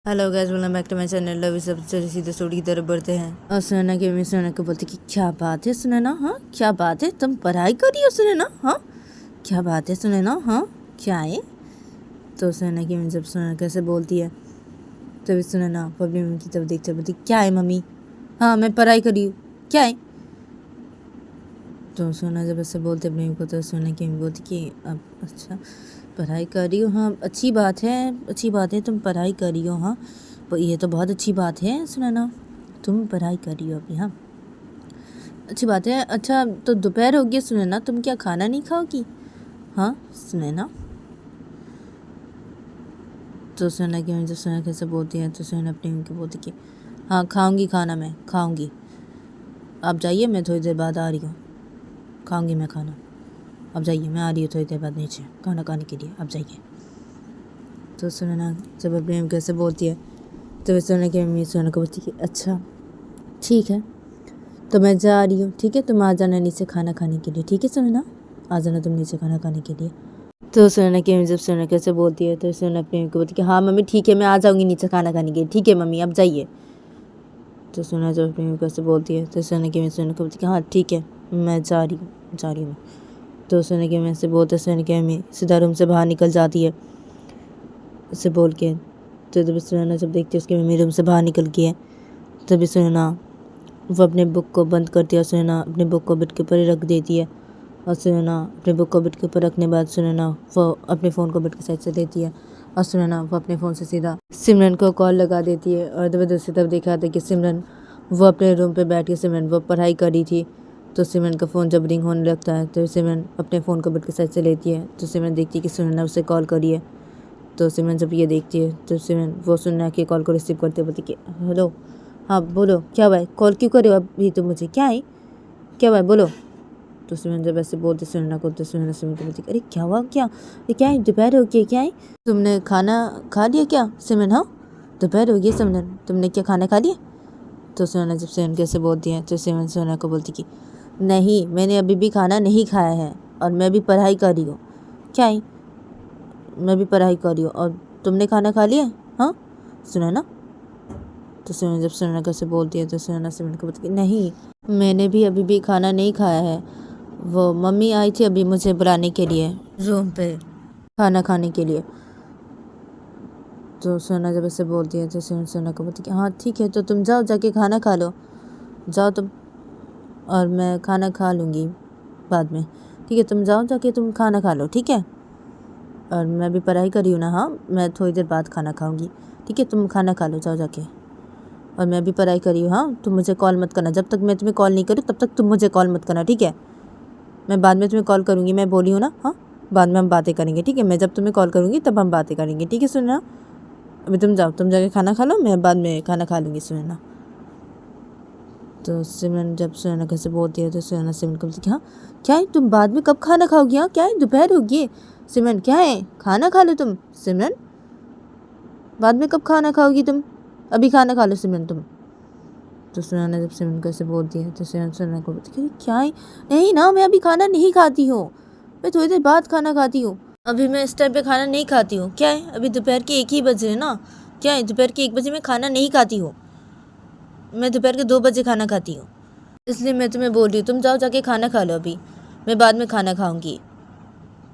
Hello guys, welcome back to my channel. अभी सब चलिए सीधे स्टोरी की तरफ बढ़ते हैं। और सुनैना के मम्मी सुनैना को बोलती कि क्या बात है सुनैना, हाँ क्या बात है, तुम पढ़ाई कर रही हो सुनैना, हाँ क्या बात है सुनैना, हाँ क्या है। तो सुनैना की मम्मी जब सुनैना कैसे बोलती है तभी सुनैना अपनी मम्मी की तरफ देखते बोलती क्या है मम्मी, हाँ मैं पढ़ाई कर रही हूँ, क्या है। तो सुनैना जब ऐसे बोलते अपनी मम्मी को तो सुनैना की मम्मी बोलती कि अब अच्छा पढ़ाई कर रही हो, हाँ अच्छी बात है तुम पढ़ाई कर रही हो, हाँ ये तो बहुत अच्छी बात है सुनैना, तुम पढ़ाई कर रही हो अभी, हाँ अच्छी बात है। अच्छा तो दोपहर हो गया सुनैना, तुम क्या खाना नहीं खाओगी, हाँ सुनैना। तो सुनैना की मम्मी जब सुनैना कैसे बोलती है तो सुनैना अपनी मम्मी को बोलती कि हाँ खाऊंगी खाना, मैं खाऊंगी, आप जाइए मैं थोड़ी देर बाद आ रही हूँ, खाऊंगी मैं खाना, अब जाइए मैं आ रही हूँ थोड़ी देर बाद नीचे खाना खाने के लिए, आप जाइए। तो सुनैना जब अपनी मम्मी कैसे बोलती है तो सुनैना की मम्मी सुनैना को बोलती कि अच्छा ठीक है तो मैं जा रही हूँ, ठीक है तुम आ जाना नीचे खाना खाने के लिए, ठीक है सुनैना आ जाना तुम नीचे खाना खाने के लिए। तो सुनैना की मम्मी जब सुनैना कैसे बोलती है तो सुनैना अपनी मम्मी को बोलती है कि हाँ मम्मी ठीक है मैं आ जाऊँगी नीचे खाना खाने के लिए, ठीक है मम्मी आप जाइए। तो सुनैना जब अपनी मम्मी कैसे बोलती है तो सुनैना की मम्मी सुनैना को बोलती है कि हाँ ठीक है मैं जा रही हूँ मैं। तो सुनैना की मम्मी से बोलते सुनैना की मम्मी सीधा रूम से बाहर निकल जाती है उसे बोल के। तो जब सुनैना जब देखती है उसकी मम्मी रूम से बाहर निकल गई है तभी सुनैना वो अपने बुक को बंद करती है और सुनैना अपने बुक को बेड के ऊपर ही रख देती है। और सुनैना अपने बुक को बेड के ऊपर रखने के बाद सुनैना वो अपने फ़ोन को बेड के साइड से देती है और सुनैना वो अपने फ़ोन से सीधा सिमरन को कॉल लगा देती है। और जब दूसरी तरफ देखा था कि सिमरन वो अपने रूम पे बैठ के सिमरन वो पढ़ाई कर रही थी। तो सिमरन का फ़ोन जब रिंग होने लगता है तो सिमरन अपने फ़ोन को बेड के साइड से लेती है। तो सिमरन देखती है कि सुनैना उसे कॉल करी है। तो सिमरन जब ये देखती है तो सिमरन वो सुनैना की कॉल को रिसीव करते बोलती कि हेलो हाँ बोलो क्या हुआ है, कॉल क्यों करे हो अभी तो मुझे, क्या है क्या हुआ है बोलो। तो सिमरन जब ऐसे बोलते सुनैना को तो सुनैना सिमरन को बोलती अरे क्या हुआ, क्या ये क्या है, दोपहर हो गई क्या है, तुमने खाना खा लिया क्या सिमरन, हाँ दोपहर हो गई सिमरन तुमने क्या खाना खा लिया। तो सुनैना जब सिमरन कैसे बोलती है तो सिमरन सुनैना को बोलती कि नहीं मैंने अभी भी खाना नहीं खाया है और मैं भी पढ़ाई कर रही हूँ, क्या है मैं भी पढ़ाई कर रही हूँ और तुमने खाना खा लिया, हाँ सुनैना। तो सिमरन जब सुनैना कैसे बोलती है तो सुनैना सिमरन को बोलती है नहीं मैंने भी अभी भी खाना नहीं खाया है, वो मम्मी आई थी अभी मुझे बुलाने के लिए रूम पे खाना खाने के लिए। तो सुनैना जब ऐसे बोलती है तो सुनैना को बोलती है हाँ ठीक है तो तुम जाओ जाके खाना खा लो, जाओ तुम और मैं खाना खा लूँगी बाद में, ठीक है तुम जाओ जाके तुम खाना खा लो, ठीक है और मैं भी पढ़ाई कर रही हूँ ना, हाँ मैं थोड़ी देर बाद खाना खाऊंगी, ठीक है तुम खाना खा लो जाओ जाके और मैं भी पढ़ाई कर रही हूँ, हाँ तुम मुझे कॉल मत करना, जब तक मैं तुम्हें कॉल नहीं करूँ तब तक तुम मुझे कॉल मत करना, ठीक है मैं बाद में तुम्हें कॉल करूँगी, मैं बोली हूँ ना, हाँ बाद में हम बातें करेंगे, ठीक है मैं जब तुम्हें कॉल करूँगी तब हम बातें करेंगे, ठीक है सुनना अभी तुम जाओ तुम जाके खाना खा लो, मैं बाद में खाना खा लूँगी सुनना। तो सिमरन जब सुनैना कैसे बोलती है तो सुनैना सिमरन को बोलती है हाँ क्या है तुम बाद में कब खाना खाओगी, हाँ क्या है दोपहर होगी सिमरन, क्या है खाना खा लो तुम सिमरन, बाद में कब खाना खाओगी तुम, अभी खाना खा लो सिमरन तुम। तो सुनैना जब सिमरन को ऐसे बोलती है तो सिमरन सुनैना को बोलती है क्या है नहीं ना मैं अभी खाना नहीं खाती हूँ, मैं थोड़ी देर बाद खाना खाती हूँ, अभी मैं इस टाइम पे खाना नहीं खाती हूँ, क्या है अभी दोपहर के 1 ही बजे है ना, क्या है दोपहर के 1 बजे मैं खाना नहीं खाती हूँ, मैं दोपहर के 2 बजे खाना खाती हूँ, इसलिए मैं तुम्हें बोल रही हूँ तुम जाओ जाके खाना खा लो, अभी मैं बाद में खाना खाऊंगी,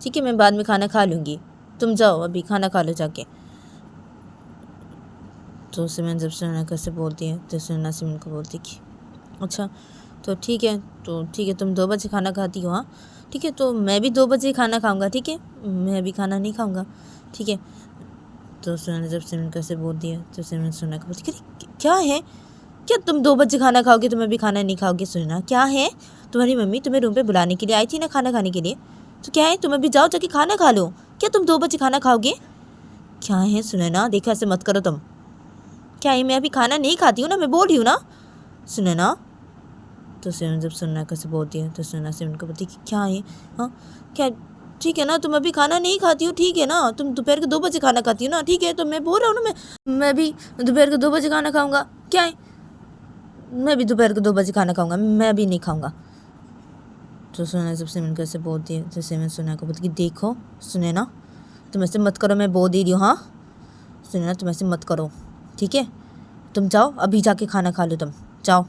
ठीक है मैं बाद में खाना खा लूँगी, तुम जाओ अभी खाना खा लो जाके। तो सिमरन जब सुनैना कैसे बोलती है तो सुनैना सिमरन को बोलती कि अच्छा तो ठीक है तुम 2 बजे खाना खाती हो, हाँ ठीक है तो मैं भी 2 बजे खाना खाऊंगा, ठीक है मैं अभी खाना नहीं खाऊंगा, ठीक है। तो सुनैना जब सिमरन कैसे बोलती है तो सिमरन सुनैना को बोलती है क्या है क्या तुम 2 बजे खाना खाओगे तुम अभी खाना नहीं खाओगे, सुनैना क्या है तुम्हारी मम्मी तुम्हें रूम पे बुलाने के लिए आई थी ना खाना खाने के लिए, तो क्या है तुम अभी जाओ जाके खाना खा लो, क्या तुम 2 बजे खाना खाओगे, क्या है सुनैना देखो ऐसे मत करो तुम, क्या है मैं अभी खाना नहीं खाती हूँ ना, मैं बोल रही हूँ ना सुनैना। तो सिमरन जब सुनैना कैसे बोलती है तो सुनैना सिमरन को बोलती है कि क्या है, हाँ क्या ठीक है ना तुम अभी खाना नहीं खाती हो, ठीक है ना तुम दोपहर के 2 बजे खाना खाती हो ना, ठीक है तो मैं बोल रहा हूँ ना मैं भी दोपहर के 2 बजे खाना खाऊंगा, क्या है मैं भी दोपहर को 2 बजे खाना खाऊंगा, मैं भी नहीं खाऊंगा। तो सुनैना जब सिमरन कैसे बोलती है तो सिमरन सुनैना को बोलती है कि देखो सुनैना तुम ऐसे मत करो, मैं बोल दे रही हूँ, हाँ सुनैना तुम ऐसे मत करो, ठीक है? तुम जाओ, अभी जाके खाना खा लो, तुम जाओ।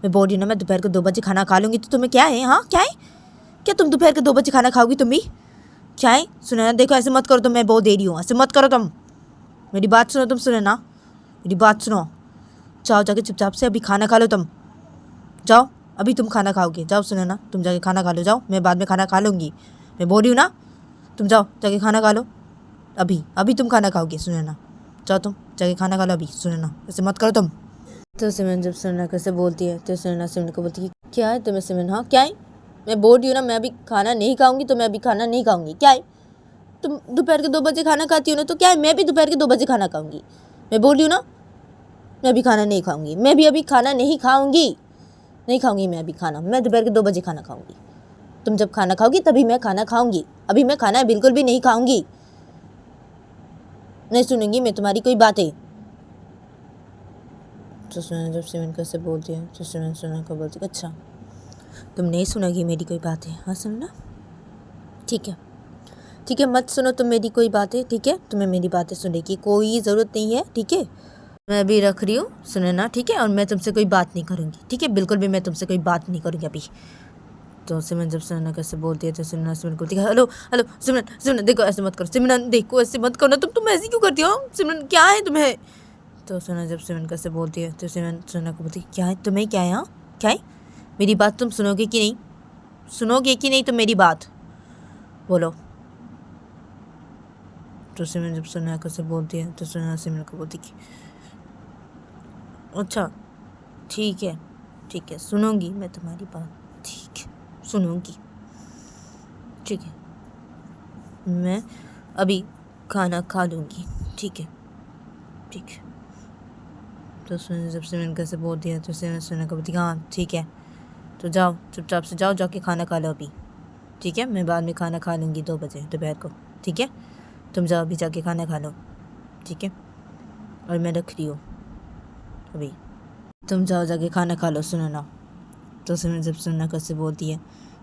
मैं बोल रही हूँ ना, मैं दोपहर को 2 बजे खाना खा लूँगी, तो तुम्हें क्या है? हाँ, क्या है? क्या तुम दोपहर के 2 बजे खाना खाओगी तुम भी? क्या है? सुनो ना, देखो ऐसे मत करो तुम, मैं बहुत दे रही हूँ, ऐसे मत करो तुम। मेरी बात सुनो तुम, सुनो ना, मेरी बात सुनो। जाओ जाके चुपचाप से अभी खाना खा लो तुम, जाओ। अभी तुम खाना खाओगे, जाओ। सुनो ना, तुम जाके खाना खा लो, जाओ। मैं बाद में खाना खा लूँगी, मैं बोल रही हूँ ना, तुम जाओ जाके खाना खा लो। अभी अभी तुम खाना खाओगे, सुनो ना, जाओ तुम जाके खाना खा लो अभी, सुनो ना, ऐसे मत करो तुम। तो सिमरन जब सुनना कैसे बोलती है, तो सुनना सिमरन को बोलती है, क्या है तुम्हें सिमरन? हाँ, क्या है? मैं बोल रही हूँ ना, मैं अभी खाना नहीं खाऊंगी, तो मैं अभी खाना नहीं खाऊंगी। क्या है? तुम दोपहर के 2 बजे खाना खाती हो ना, तो क्या है? मैं भी दोपहर के 2 बजे खाना खाऊंगी। मैं बोल रही हूँ ना, मैं अभी खाना नहीं खाऊंगी, मैं भी अभी खाना नहीं खाऊंगी, नहीं खाऊंगी मैं अभी खाना। मैं दोपहर के 2 बजे खाना खाऊंगी। तुम जब खाना खाओगी तभी मैं खाना खाऊंगी, अभी मैं खाना बिल्कुल भी नहीं खाऊंगी। नहीं सुनूंगी मैं तुम्हारी कोई बातें। तो सुना जब सिमरन कैसे बोलती है, तो सिमरन सुना को बोलती है, अच्छा तुम नहीं सुनोगी मेरी कोई बातें? हाँ, सुनना, ठीक है, ठीक है, मत सुनो तुम मेरी कोई बातें, ठीक है? तुम्हें मेरी बातें सुनने की कोई ज़रूरत नहीं है, ठीक है? मैं अभी रख रही हूँ, सुनो ना, ठीक है? और मैं तुमसे कोई बात नहीं करूँगी, ठीक है? बिल्कुल भी मैं तुमसे कोई बात नहीं करूँगी अभी। तो सिमरन जब सुनना कैसे बोलती है, तो सुनना सिमरन को बोलती है, हेलो हेलो सिमरन, सिमरन देखो ऐसे मत करो, सिमरन देखो ऐसे मत करो ना, तुम ऐसे क्यों करती हो सिमरन? क्या है तुम्हें? तो सुना जब सिमरन कैसे बोलती है, तो सिमरन सुनना को बोलती है, क्या है तुम्हें? क्या है? हाँ, क्या है? मेरी बात तुम सुनोगे कि नहीं? सुनोगे कि नहीं तुम मेरी बात? बोलो। तो सिमरन जब सुनना कैसे बोलती है, तो सुनना सिमरन को बोलती है, अच्छा ठीक है, ठीक है, सुनूंगी मैं तुम्हारी बात, ठीक है, सुनूंगी, ठीक है, मैं अभी खाना खा लूँगी, ठीक है, ठीक है। तो सुन जब सिमरन कैसे बोलती है, तो सिमरन सुनने को बोलती है, हाँ ठीक है, तो जाओ चुपचाप से जाओ, जाके खाना खा लो अभी, ठीक है? मैं बाद में खाना खा लूँगी 2 बजे दोपहर को, ठीक है? तुम जाओ अभी जाके खाना खा लो, ठीक है? और मैं रख रही हूँ अभी, तुम जाओ जाके खाना खा लो, सुनो ना। तो सिमरन जब सुनना कैसे बोलती है,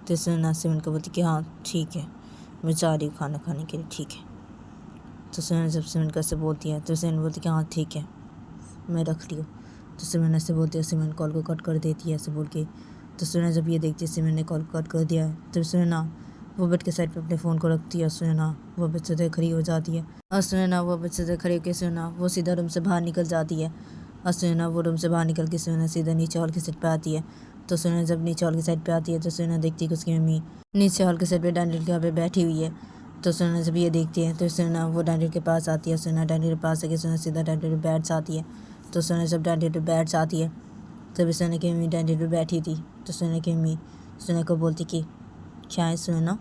तो सुनना सिमरन को बोलती कि हाँ ठीक है, मैं जा रही हूँ खाना खाने के लिए, ठीक है? तो सिमरन जब सिमरन कैसे बोलती है, तो सिमरन बोलती कि हाँ ठीक है, मैं रख रही हूँ। तो सिमरन ऐसे बोलती है, सिमरन कॉल को कट कर देती है ऐसे बोल के। तो सिमरन जब ये देखती है सिमरन ने कॉल कट कर दिया है, तो सुनना वो बेड के साइड पे अपने फ़ोन को रखती है, सुनना वो बेड से खड़ी हो जाती है, और सुनना वो बेड से खड़ी होकर सुनना वो सीधा रूम से बाहर निकल जाती है, और सुनना वो रूम से बाहर निकल के सुनना सीधा नीचे हॉल के साइड पे आती है। तो सुनना जब नीचे हॉल के साइड पे आती है, तो सुनना देखती है कि उसकी मम्मी नीचे हॉल के साइड पे डाइनिंग टेबल पे बैठी हुई है। तो सुनना जब ये देखती है, तो सुनना वो डाइनिंग के पास आती है, सुनना डाइनिंग के पास आके सुनना सीधा डाइनिंग पे बैठ जाती है। तो सुनना जब डाइनिंग पे बैठ जाती है, तभी सुनना की मम्मी डाइनिंग पे बैठी थी। तो सुनना की मम्मी सुनना को बोलती कि क्या है सुनना,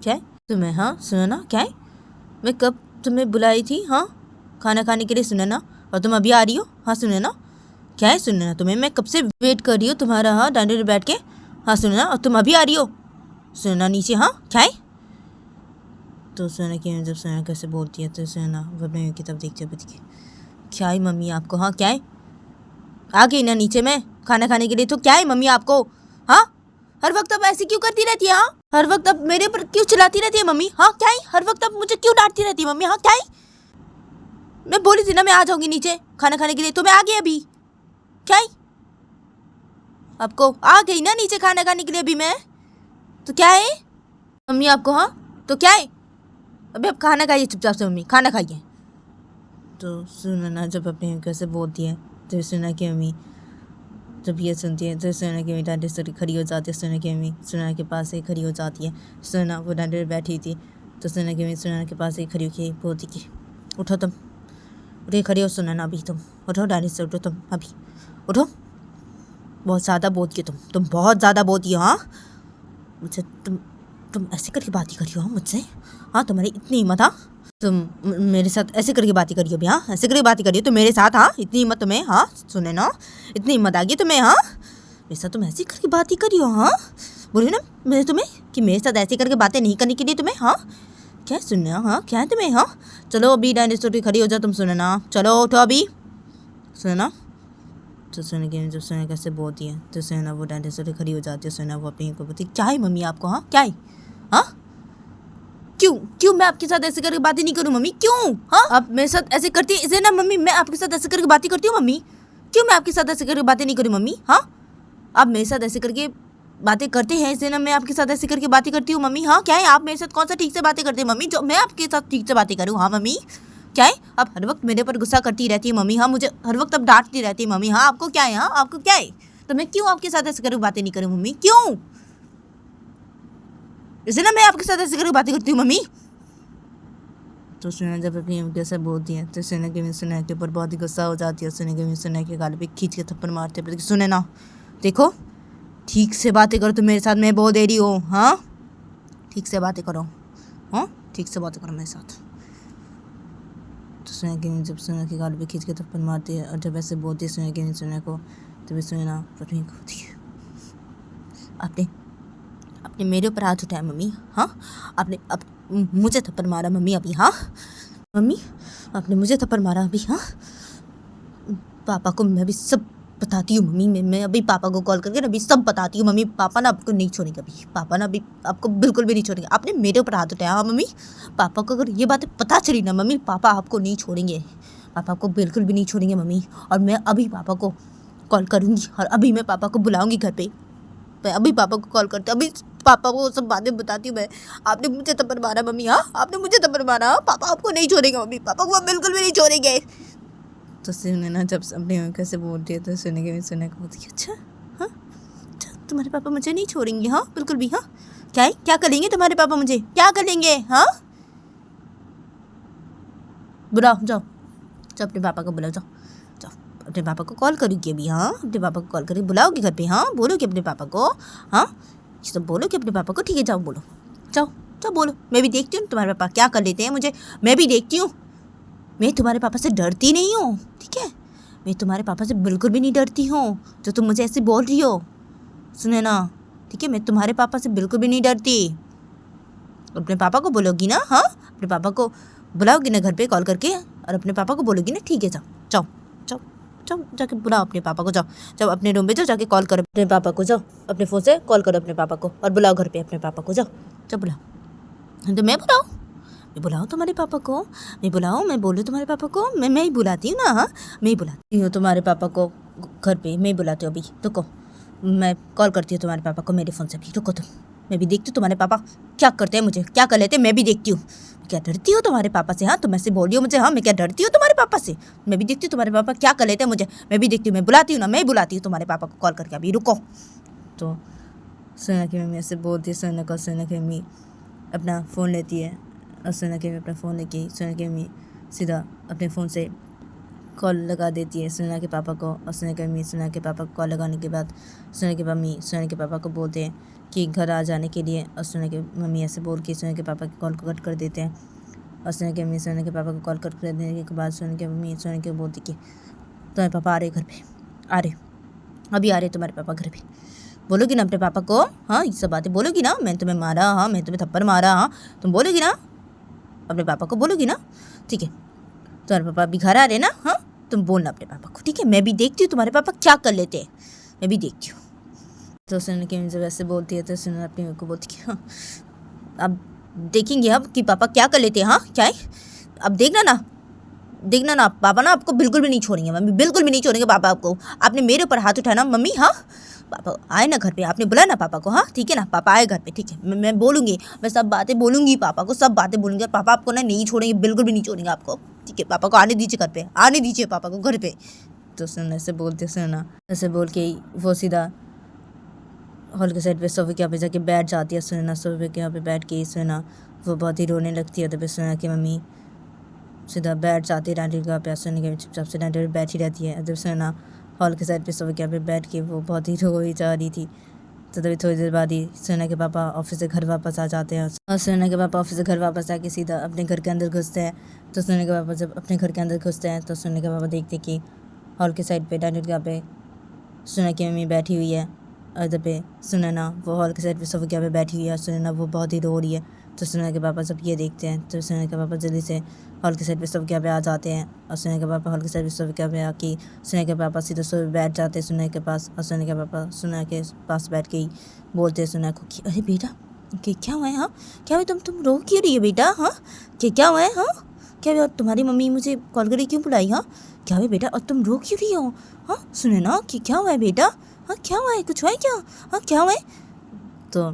क्या है तुम्हें? हाँ सुनना, क्या है? मैं कब तुम्हें बुलाई थी, हाँ खाना खाने के लिए सुनना, और तुम अभी आ रही हो? हाँ सुनना, क्या है सुनना तुम्हें? मैं कब से वेट कर रही हूँ तुम्हारा, हाँ डाइनिंग पे बैठ के, हाँ सुनना, और तुम अभी आ रही हो? सुनना नीचे, हाँ क्या है? तो सुनना की जब सुनना कैसे बोलती है, तो सुनना वो अपने की तरफ देखते हुए क्या है मम्मी आपको, हाँ क्या है? आ गई ना नीचे में खाना खाने के लिए, तो क्या है मम्मी आपको? हाँ हर वक्त अब ऐसे क्यों करती रहती है? हाँ हर वक्त अब मेरे पर क्यों चिल्लाती रहती है मम्मी? हाँ क्या है? हर वक्त अब मुझे क्यों डांटती रहती है मम्मी? हाँ क्या है? मैं बोली थी ना मैं आ जाऊंगी नीचे खाना खाने के लिए, तो मैं आ गई अभी, क्या है? आपको आ गई ना नीचे खाना खाने के लिए अभी मैं, तो क्या है मम्मी आपको? हाँ तो क्या है? अभी आप खाना खाइए चुपचाप से मम्मी, खाना खाइए। तो सुनना जब अपनी कैसे बोलती है, तो सुनना की मम्मी जब ये सुनती है, तो सुनना की मम्मी डांटे से खड़ी हो जाती है, सुनना की मम्मी सुनना के पास से खड़ी हो जाती है। सुनना वो डांटे पर बैठी थी, तो सुनना की मम्मी सुनना के पास से खड़ी होकर बोलती कि उठो तुम, उठे खड़ी हो सुनना, अभी तुम उठो, डांटे से उठो तुम, अभी उठो, बहुत ज़्यादा बोलती हो तुम बहुत ज़्यादा बोलती हो, हाँ मुझे तुम ऐसे करके बात ही करी हो, हाँ मुझसे, हाँ तुम्हारी इतनी हिम्मत, हाँ तुम मेरे साथ ऐसे करके बात ही करी हो, हाँ ऐसे करके बात ही करी हो तुम मेरे साथ, हाँ इतनी हिम्मत तुम्हें, हाँ सुने ना इतनी हिम्मत आ गई तुम्हें, हाँ मेरे साथ तुम ऐसे करके बात ही करी हो, हाँ बोली ना मैं तुम्हें कि मेरे साथ ऐसे करके बातें नहीं करने के लिए तुम्हें, हाँ क्या सुनने, हाँ क्या है तुम्हें, हाँ चलो अभी डायनासोर खड़ी हो जाओ तुम, सुने ना चलो उठो अभी, सुने ना। तो सुने की जब सुने कैसे बोलती है, तो सुना वो डायनासोर खड़ी हो जाती है, सुना वो अपनी को बोलती क्या है मम्मी आपको, हाँ क्या है, हाँ क्यों क्यों मैं आपके साथ ऐसे करके बातें नहीं करूँ मम्मी? क्यों? हाँ, आप मेरे साथ ऐसे करती है इसे ना मम्मी, मैं आपके साथ ऐसे करके बातें करती हूँ मम्मी? क्यों मैं आपके साथ ऐसे करके बातें नहीं करूँ मम्मी? हाँ, आप मेरे साथ ऐसे करके बातें करते हैं इसे ना मैं आपके साथ ऐसे करके बातें करती हूँ मम्मी? हाँ, क्या है आप मेरे साथ कौन सा ठीक से बातें करते हैं मम्मी जो मैं आपके साथ ठीक से बातें करूँ? हाँ मम्मी, क्या है आप हर वक्त मेरे पर गुस्सा करती रहती है मम्मी? हाँ, मुझे हर वक्त अब डांटती रहती है मम्मी? हाँ, आपको क्या है? हाँ, आपको क्या है? तो मैं क्यों आपके साथ ऐसे करके बातें नहीं करूँ मम्मी? क्यों? इसे ना मैं आपके साथ ऐसे करके बातें करती हूँ मम्मी। तो सुनैना जब अपनी अम्मी से बोलती है तो सुनैना के ऊपर बहुत ही गुस्सा हो जाती है। सुनैना के गाल पे खींच के थप्पड़ मारते हैं। सुनैना देखो, ठीक से बातें करो, तो मेरे साथ मैं बहुत देरी हो। हाँ, ठीक से बातें करो। हाँ, ठीक से बातें करो मेरे साथ। तो सुनैना के गाल पे खींच के थप्पड़ मारती है और जब ऐसे बोलती है सुनैना को, तभी सुनैना पत्नी को होती है, आपने आपने मेरे ऊपर हाथ उठाया मम्मी? हाँ, आपने अब मुझे थप्पड़ मारा मम्मी अभी? हाँ मम्मी, आपने मुझे थप्पड़ मारा अभी? हाँ, पापा को मैं अभी सब बताती हूँ मम्मी। मैं अभी पापा को कॉल करके अभी सब बताती हूँ मम्मी। पापा ना आपको नहीं छोड़ेंगे अभी, पापा ना अभी आपको बिल्कुल भी नहीं छोड़ेंगे। आपने मेरे ऊपर हाथ उठाया? हाँ मम्मी, पापा को अगर ये बातें पता चली ना मम्मी, पापा आपको नहीं छोड़ेंगे, पापा आपको बिल्कुल भी नहीं छोड़ेंगे मम्मी। और मैं अभी पापा को कॉल करूँगी और अभी मैं पापा को बुलाऊँगी घर पे। मैं अभी पापा को कॉल करती हूँ, अभी पापा को सब बातें बताती हूँ मैं। आपने मुझे थप्पड़ मारा मम्मी? हाँ, आपने मुझे थप्पड़ मारा? पापा आपको नहीं छोड़ेंगे मम्मी, पापा को बिल्कुल भी नहीं छोड़ेंगे। तो सुनैना जब अपनी अम्मी से बोलती है तो सुनैना को बोलती है, अच्छा हाँ, अच्छा तुम्हारे पापा मुझे नहीं छोड़ेंगे? हाँ, बिल्कुल भी। हाँ, क्या है, क्या करेंगे तुम्हारे पापा मुझे? क्या करेंगे? हाँ, बुलाओ, जाओ जाओ अपने पापा को बुलाओ, जाओ जाओ अपने पापा को कॉल करोगी अभी? हाँ, अपने पापा को कॉल करके बुलाओगे घर पे? हाँ, बोलोगे अपने पापा को? हाँ, ये सब बोलोगे अपने पापा को? ठीक है, जाओ बोलो, जाओ जाओ बोलो। मैं भी देखती हूँ तुम्हारे पापा क्या कर लेते हैं मुझे, मैं भी देखती हूँ। मैं तुम्हारे पापा से डरती नहीं हूँ, ठीक है? मैं तुम्हारे पापा से बिल्कुल भी नहीं डरती हूँ जो तुम मुझे ऐसे बोल रही हो सुनैना, ठीक है? मैं तुम्हारे पापा से बिल्कुल भी नहीं डरती। अपने पापा को बोलोगी ना? हाँ, अपने पापा को बुलाओगी ना घर पे कॉल करके और अपने पापा को बोलोगी ना? ठीक है, जाओ जाओ जाओ जाओ जाके बुलाओ अपने पापा को। जाओ जाओ अपने रूम पे जाओ, जाके कॉल करो अपने पापा को। जाओ अपने फ़ोन से कॉल करो अपने पापा को और बुलाओ घर पे अपने पापा को। जाओ जाओ बुलाओ। तो मैं बुलाऊँ तुम्हारे पापा को? मैं बुलाऊँ? मैं बोलूँ तुम्हारे पापा को? मैं ही बुलाती हूँ ना। हाँ, मैं ही बुलाती हूँ तुम्हारे पापा को घर पे, मैं ही बुलाती हूँ अभी। रुको, मैं कॉल करती हूँ तुम्हारे पापा को मेरे फ़ोन से भी। रुको तुम, मैं भी देखती हूँ तुम्हारे पापा क्या करते हैं, मुझे क्या कर लेते हैं, मैं भी देखती हूँ। क्या डरती हो तुम्हारे पापा से? हाँ, तुम ऐसे बोल रही हो मुझे? हाँ, मैं क्या डरती हूँ तुम्हारे पापा से? मैं भी देखती हूँ तुम्हारे पापा क्या कर लेते हैं मुझे, मैं भी देखती हूँ। मैं बुलाती हूँ ना, मैं ही बुलाती हूँ तुम्हारे पापा को कॉल करके अभी। रुको। तो सुनैना की मम्मी ऐसे बोलती है सुनैना की मम्मी अपना फ़ोन लेती है और सुनैना की मम्मी अपना फ़ोन लेके सुनैना की मम्मी सीधा अपने फ़ोन से कॉल लगा देती है सुनैना के पापा को। और सुनैना की मम्मी सुनैना के पापा को कॉल लगाने के बाद सुनैना की मम्मी सुनैना के पापा को बोलते हैं कि घर आ जाने के लिए। और सुनैना की मम्मी ऐसे बोल के सुनैना के पापा की कॉल को कट कर देते हैं। और सुनैना की मम्मी सुनैना के पापा को कॉल कट कर देने के बाद सुनैना की मम्मी सुनैना को बोलती कि तुम्हारे पापा आ रहे घर पे, आ रहे, अभी आ रहे तुम्हारे पापा घर पे। बोलोगी ना अपने पापा को? हाँ, ये सब बातें बोलोगी ना? मैंने तुम्हें मारा, हाँ, मैं तुम्हें थप्पड़ मारा, हाँ, तुम बोलोगी ना? अपने पापा को बोलोगी ना? ठीक है, तुम्हारे पापा अभी घर आ रहे ना? हाँ, तुम बोलना अपने पापा को, ठीक है? मैं भी देखती हूँ तुम्हारे पापा क्या कर लेते हैं, मैं भी देखती हूँ। तो सुनैना की मम्मी जब ऐसे बोलती है तो सुनैना अपनी मम्मी को बोलती है, हाँ, अब देखेंगे अब कि पापा क्या कर लेते हैं। हाँ, क्या है, अब देखना ना पापा ना आपको बिल्कुल भी नहीं छोड़ेंगे मम्मी, बिल्कुल भी नहीं छोड़ेंगे पापा आपको। आपने मेरे ऊपर हाथ उठाया ना मम्मी? हाँ, पापा आए ना घर पे, आपने बुलाया ना पापा को? हाँ, ठीक है ना, पापा आए घर पे, ठीक है? मैं बोलूँगी, मैं सब बातें बोलूँगी पापा को, सब बातें बोलूँगी और पापा आपको ना नहीं छोड़ेंगे, बिल्कुल भी नहीं छोड़ेंगे आपको, ठीक है? पापा को आने दीजिए घर पे, आने दीजिए पापा को घर पे। तो सुनना ऐसे बोलते सुनना ऐसे बोल के वो सीधा हॉल के साइड पे सोफे के यहाँ पे जाके बैठ जाती है। सुनना सोफे के यहाँ पे बैठ के सुनना वो बहुत ही रोने लगती है। तो फिर सुनना की मम्मी सीधा बैठ जाती है डांडी के पे। सुनने के चुपचाप से डांडी पे बैठी रहती है। जब सुनना हॉल के साइड पे सोफे के यहाँ पे बैठ के वो बहुत ही रो ही जा रही थी। तो तभी थोड़ी देर बाद ही सुनना के पापा ऑफिस से घर वापस आ जाते हैं। और सुनना के पापा ऑफिस से घर वापस आके सीधा अपने घर के अंदर घुसते हैं। तो सुनने के पापा जब अपने घर के अंदर घुसते हैं तो सुनने के पापा देखते कि हॉल के साइड पे डांडी के यहाँ पे सुनना की मम्मी बैठी हुई है और इधर पे सुनैना वो हॉल के साइड पे सोफे के यहाँ पे बैठी हुई है। सुनैना वो बहुत ही रो रही है। तो सुनैना के पापा जब ये देखते हैं तो सुनैना के पापा जल्दी से हॉल के साइड पे सोफे के यहाँ पे आ जाते हैं। और सुनैना के पापा हॉल के साइड पे सोफे के यहाँ पे आके सुनैना के पापा सीधे सोफे बैठ जाते हैं सुनैना के पास। और सुनैना के पापा सुनैना के पास बैठ के ही बोलते हैं सुनैना को कि अरे बेटा कि क्या हुआ है? हाँ, क्या हुआ? तुम रो क्यों रही है बेटा? हाँ, क्या हुआ है? हाँ, क्या हुआ? तुम्हारी मम्मी मुझे कॉल करके क्यों बुलाई? हाँ, क्या हुआ बेटा? और तुम रो क्यों रही हो? हाँ, सुने ना कि क्या हुआ है बेटा? हाँ, क्या हुआ है? कुछ हुआ है क्या? हाँ, क्या हुआ है? तो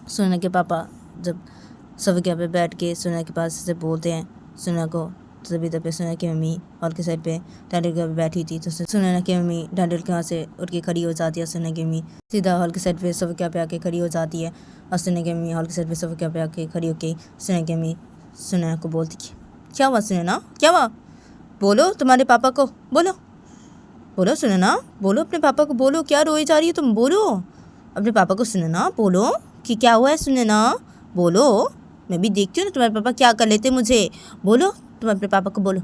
सुनैना के पापा जब सोफे पे बैठ के सुनैना के पास से बोलते हैं सुनैना को, तभी तभी सुनैना की मम्मी हॉल के साइड पे डैंडल के बैठी थी। तो सुनैना की मम्मी डैंडल के वहाँ से उठ के खड़ी हो जाती है। सुनैना की मम्मी सीधा हॉल के साइड पे सोफे पे आके खड़ी हो जाती है और सुनैना की मम्मी हॉल के साइड पे सोफे पे आके खड़ी होके सुनैना की मम्मी सुनैना को बोलती कि क्या हुआ सुनैना? क्या हुआ? बोलो तुम्हारे पापा को, बोलो बोलो सुनैना, बोलो अपने पापा को, बोलो क्या रोई जा रही हो तुम? बोलो अपने पापा को सुनैना, बोलो कि क्या हुआ है सुनैना, बोलो। मैं भी देखती हूँ ना तुम्हारे पापा क्या कर लेते मुझे। बोलो तुम अपने पापा को, बोलो